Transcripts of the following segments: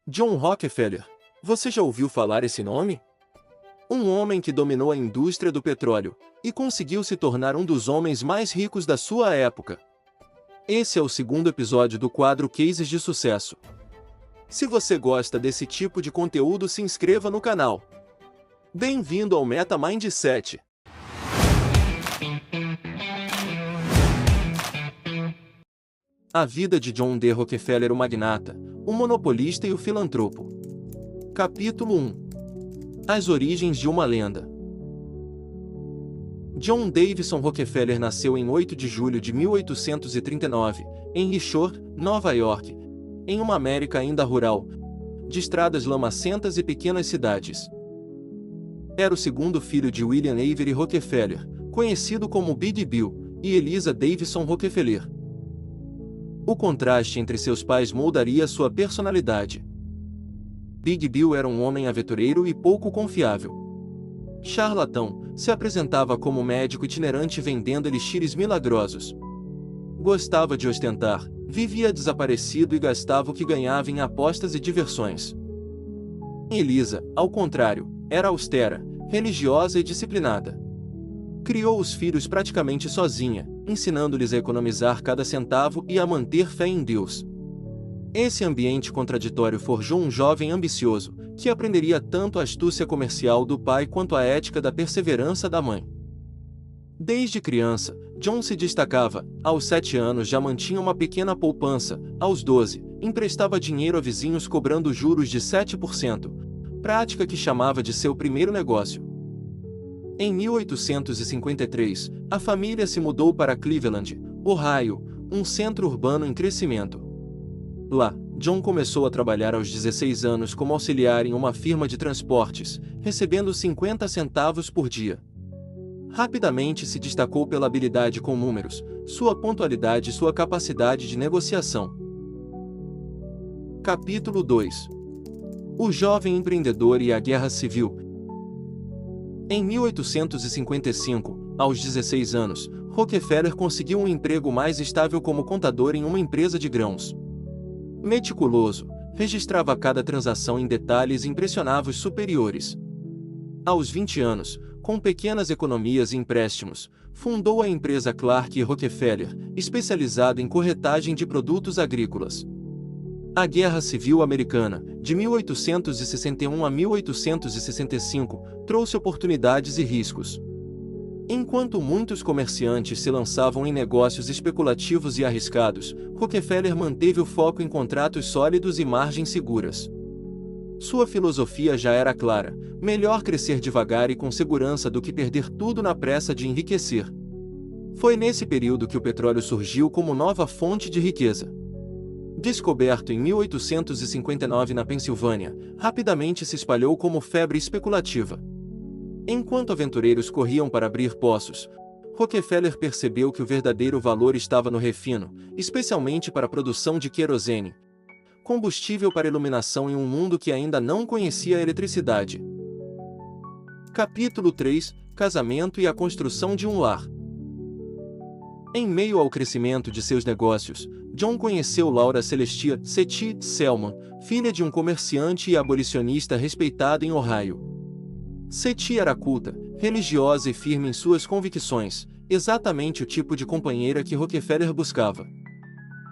John Rockefeller. Você já ouviu falar esse nome? Um homem que dominou a indústria do petróleo e conseguiu se tornar um dos homens mais ricos da sua época. Esse é o segundo episódio do quadro Cases de Sucesso. Se você gosta desse tipo de conteúdo, se inscreva no canal. Bem-vindo ao Meta Mindset. A vida de John D. Rockefeller, o magnata, o monopolista e o filantropo. Capítulo 1. As origens de uma lenda. John Davison Rockefeller nasceu em 8 de julho de 1839, em Richmond, Nova York, em uma América ainda rural, de estradas lamacentas e pequenas cidades. Era o segundo filho de William Avery Rockefeller, conhecido como Big Bill, e Eliza Davison Rockefeller. O contraste entre seus pais moldaria sua personalidade. Big Bill era um homem aventureiro e pouco confiável. Charlatão, se apresentava como médico itinerante vendendo elixires milagrosos. Gostava de ostentar, vivia desaparecido e gastava o que ganhava em apostas e diversões. Eliza, ao contrário, era austera, religiosa e disciplinada. Criou os filhos praticamente sozinha, ensinando-lhes a economizar cada centavo e a manter fé em Deus. Esse ambiente contraditório forjou um jovem ambicioso, que aprenderia tanto a astúcia comercial do pai quanto a ética da perseverança da mãe. Desde criança, John se destacava. Aos 7 anos já mantinha uma pequena poupança, aos 12, emprestava dinheiro a vizinhos cobrando juros de 7%, prática que chamava de seu primeiro negócio. Em 1853, a família se mudou para Cleveland, Ohio, um centro urbano em crescimento. Lá, John começou a trabalhar aos 16 anos como auxiliar em uma firma de transportes, recebendo 50 centavos por dia. Rapidamente se destacou pela habilidade com números, sua pontualidade e sua capacidade de negociação. Capítulo 2. O jovem empreendedor e a Guerra Civil. Em 1855, aos 16 anos, Rockefeller conseguiu um emprego mais estável como contador em uma empresa de grãos. Meticuloso, registrava cada transação em detalhes e impressionava os superiores. Aos 20 anos, com pequenas economias e empréstimos, fundou a empresa Clark e Rockefeller, especializada em corretagem de produtos agrícolas. A Guerra Civil Americana, de 1861 a 1865, trouxe oportunidades e riscos. Enquanto muitos comerciantes se lançavam em negócios especulativos e arriscados, Rockefeller manteve o foco em contratos sólidos e margens seguras. Sua filosofia já era clara: melhor crescer devagar e com segurança do que perder tudo na pressa de enriquecer. Foi nesse período que o petróleo surgiu como nova fonte de riqueza. Descoberto em 1859 na Pensilvânia, rapidamente se espalhou como febre especulativa. Enquanto aventureiros corriam para abrir poços, Rockefeller percebeu que o verdadeiro valor estava no refino, especialmente para a produção de querosene, combustível para iluminação em um mundo que ainda não conhecia a eletricidade. Capítulo 3. Casamento e a construção de um lar. Em meio ao crescimento de seus negócios, John conheceu Laura Celestia Sethi Selman, filha de um comerciante e abolicionista respeitado em Ohio. Sethi era culta, religiosa e firme em suas convicções, exatamente o tipo de companheira que Rockefeller buscava.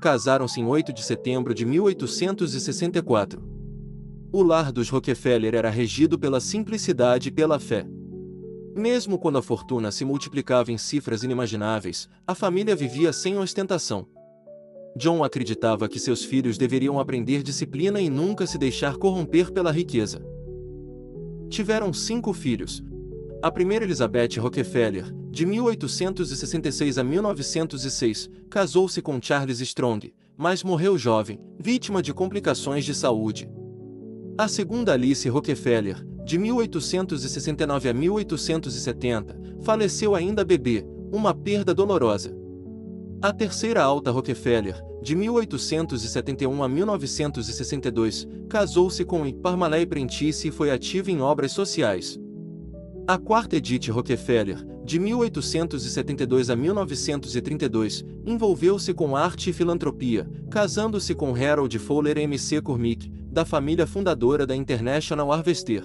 Casaram-se em 8 de setembro de 1864. O lar dos Rockefeller era regido pela simplicidade e pela fé. Mesmo quando a fortuna se multiplicava em cifras inimagináveis, a família vivia sem ostentação. John acreditava que seus filhos deveriam aprender disciplina e nunca se deixar corromper pela riqueza. Tiveram 5 filhos. A primeira, Elizabeth Rockefeller, de 1866 a 1906, casou-se com Charles Strong, mas morreu jovem, vítima de complicações de saúde. A segunda, Alice Rockefeller, de 1869 a 1870, faleceu ainda bebê, uma perda dolorosa. A terceira, Alta Rockefeller, de 1871 a 1962, casou-se com Parmalee Prentice e foi ativa em obras sociais. A quarta, Edith Rockefeller, de 1872 a 1932, envolveu-se com arte e filantropia, casando-se com Harold Fowler e M.C. Cormick, da família fundadora da International Harvester.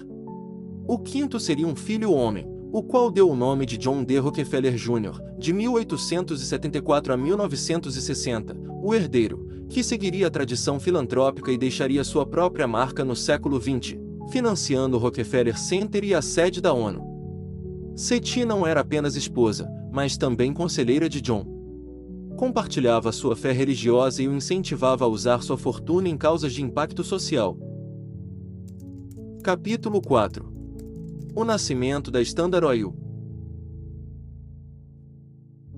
O quinto seria um filho homem, o qual deu o nome de John D. Rockefeller Jr., de 1874 a 1960, o herdeiro, que seguiria a tradição filantrópica e deixaria sua própria marca no século XX, financiando o Rockefeller Center e a sede da ONU. Sethi não era apenas esposa, mas também conselheira de John. Compartilhava sua fé religiosa e o incentivava a usar sua fortuna em causas de impacto social. Capítulo 4. O nascimento da Standard Oil.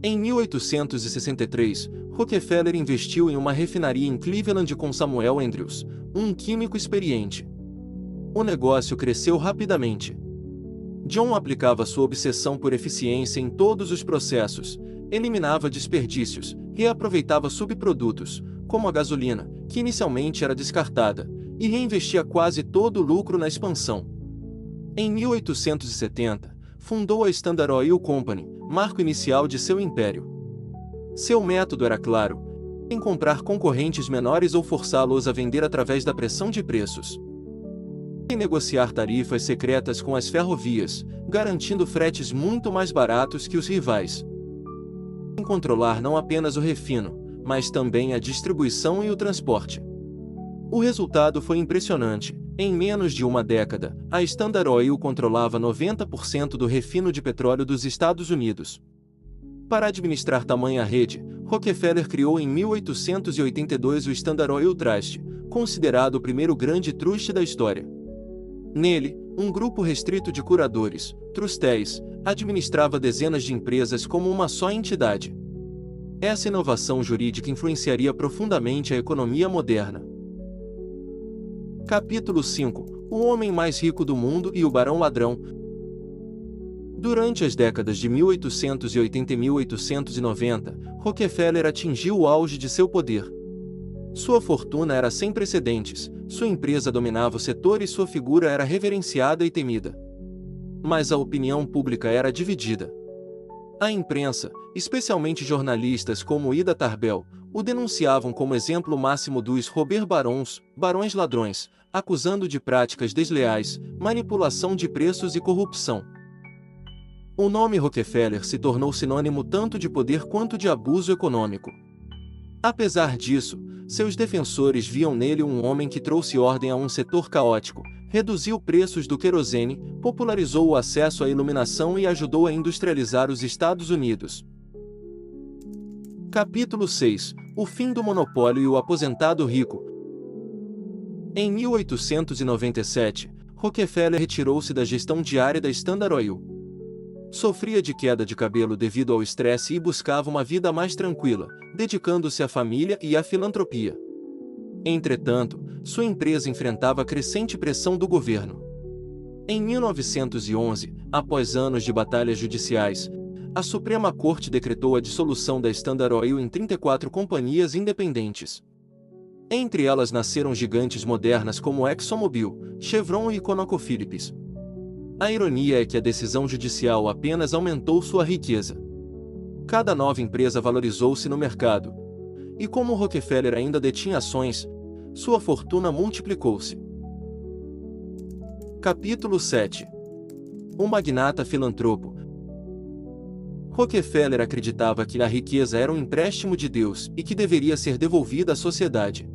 Em 1863, Rockefeller investiu em uma refinaria em Cleveland com Samuel Andrews, um químico experiente. O negócio cresceu rapidamente. John aplicava sua obsessão por eficiência em todos os processos, eliminava desperdícios, reaproveitava subprodutos, como a gasolina, que inicialmente era descartada, e reinvestia quase todo o lucro na expansão. Em 1870, fundou a Standard Oil Company, marco inicial de seu império. Seu método era claro: encontrar concorrentes menores ou forçá-los a vender através da pressão de preços. E negociar tarifas secretas com as ferrovias, garantindo fretes muito mais baratos que os rivais. Em controlar não apenas o refino, mas também a distribuição e o transporte. O resultado foi impressionante. Em menos de uma década, a Standard Oil controlava 90% do refino de petróleo dos Estados Unidos. Para administrar tamanha rede, Rockefeller criou em 1882 o Standard Oil Trust, considerado o primeiro grande trust da história. Nele, um grupo restrito de curadores, trustees, administrava dezenas de empresas como uma só entidade. Essa inovação jurídica influenciaria profundamente a economia moderna. Capítulo 5. O homem mais rico do mundo e o barão ladrão. Durante as décadas de 1880 e 1890, Rockefeller atingiu o auge de seu poder. Sua fortuna era sem precedentes, sua empresa dominava o setor e sua figura era reverenciada e temida. Mas a opinião pública era dividida. A imprensa, especialmente jornalistas como Ida Tarbell, o denunciavam como exemplo máximo dos barões ladrões, acusando de práticas desleais, manipulação de preços e corrupção. O nome Rockefeller se tornou sinônimo tanto de poder quanto de abuso econômico. Apesar disso, seus defensores viam nele um homem que trouxe ordem a um setor caótico, reduziu preços do querosene, popularizou o acesso à iluminação e ajudou a industrializar os Estados Unidos. Capítulo 6. O fim do monopólio e o aposentado rico. Em 1897, Rockefeller retirou-se da gestão diária da Standard Oil. Sofria de queda de cabelo devido ao estresse e buscava uma vida mais tranquila, dedicando-se à família e à filantropia. Entretanto, sua empresa enfrentava crescente pressão do governo. Em 1911, após anos de batalhas judiciais, a Suprema Corte decretou a dissolução da Standard Oil em 34 companhias independentes. Entre elas nasceram gigantes modernas como ExxonMobil, Chevron e ConocoPhillips. A ironia é que a decisão judicial apenas aumentou sua riqueza. Cada nova empresa valorizou-se no mercado. E como Rockefeller ainda detinha ações, sua fortuna multiplicou-se. Capítulo 7. O magnata filantropo. Rockefeller acreditava que a riqueza era um empréstimo de Deus e que deveria ser devolvida à sociedade.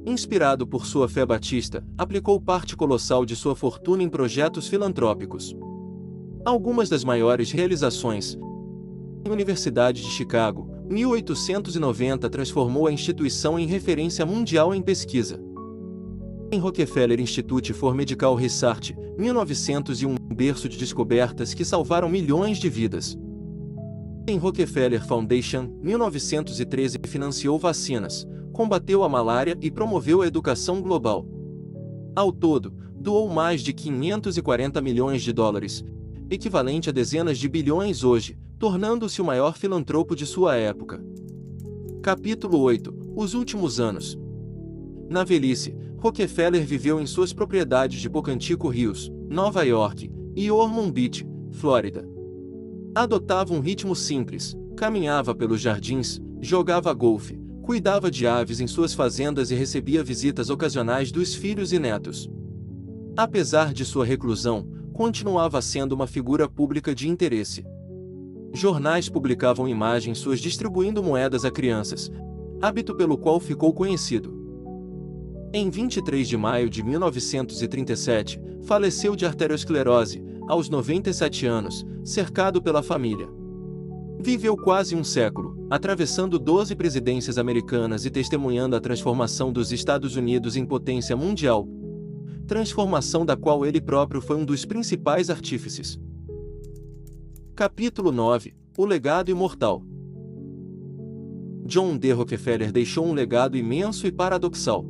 Inspirado por sua fé batista, aplicou parte colossal de sua fortuna em projetos filantrópicos. Algumas das maiores realizações. A Universidade de Chicago, 1890, transformou a instituição em referência mundial em pesquisa. Em Rockefeller Institute for Medical Research, 1901, berço de descobertas que salvaram milhões de vidas. Em Rockefeller Foundation, 1913, financiou vacinas, combateu a malária e promoveu a educação global. Ao todo, doou mais de 540 milhões de dólares, equivalente a dezenas de bilhões hoje, tornando-se o maior filantropo de sua época. Capítulo 8. Os últimos anos. Na velhice, Rockefeller viveu em suas propriedades de Pocantico Hills, Nova York, e Ormond Beach, Flórida. Adotava um ritmo simples, caminhava pelos jardins, jogava golfe, Cuidava de aves em suas fazendas e recebia visitas ocasionais dos filhos e netos. Apesar de sua reclusão, continuava sendo uma figura pública de interesse. Jornais publicavam imagens suas distribuindo moedas a crianças, hábito pelo qual ficou conhecido. Em 23 de maio de 1937, faleceu de arteriosclerose, aos 97 anos, cercado pela família. Viveu quase um século, atravessando 12 presidências americanas e testemunhando a transformação dos Estados Unidos em potência mundial, transformação da qual ele próprio foi um dos principais artífices. Capítulo 9 – O legado imortal. John D. Rockefeller deixou um legado imenso e paradoxal.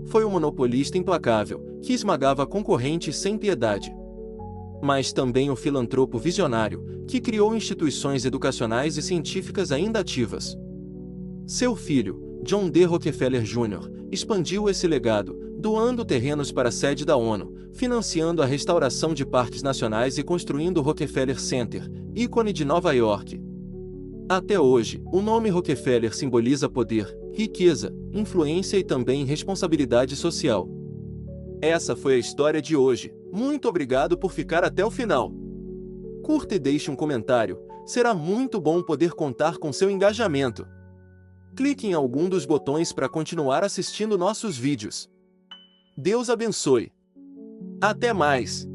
Foi um monopolista implacável, que esmagava concorrentes sem piedade. Mas também um filantropo visionário, que criou instituições educacionais e científicas ainda ativas. Seu filho, John D. Rockefeller Jr., expandiu esse legado, doando terrenos para a sede da ONU, financiando a restauração de parques nacionais e construindo o Rockefeller Center, ícone de Nova York. Até hoje, o nome Rockefeller simboliza poder, riqueza, influência e também responsabilidade social. Essa foi a história de hoje. Muito obrigado por ficar até o final. Curta e deixe um comentário, será muito bom poder contar com seu engajamento. Clique em algum dos botões para continuar assistindo nossos vídeos. Deus abençoe. Até mais!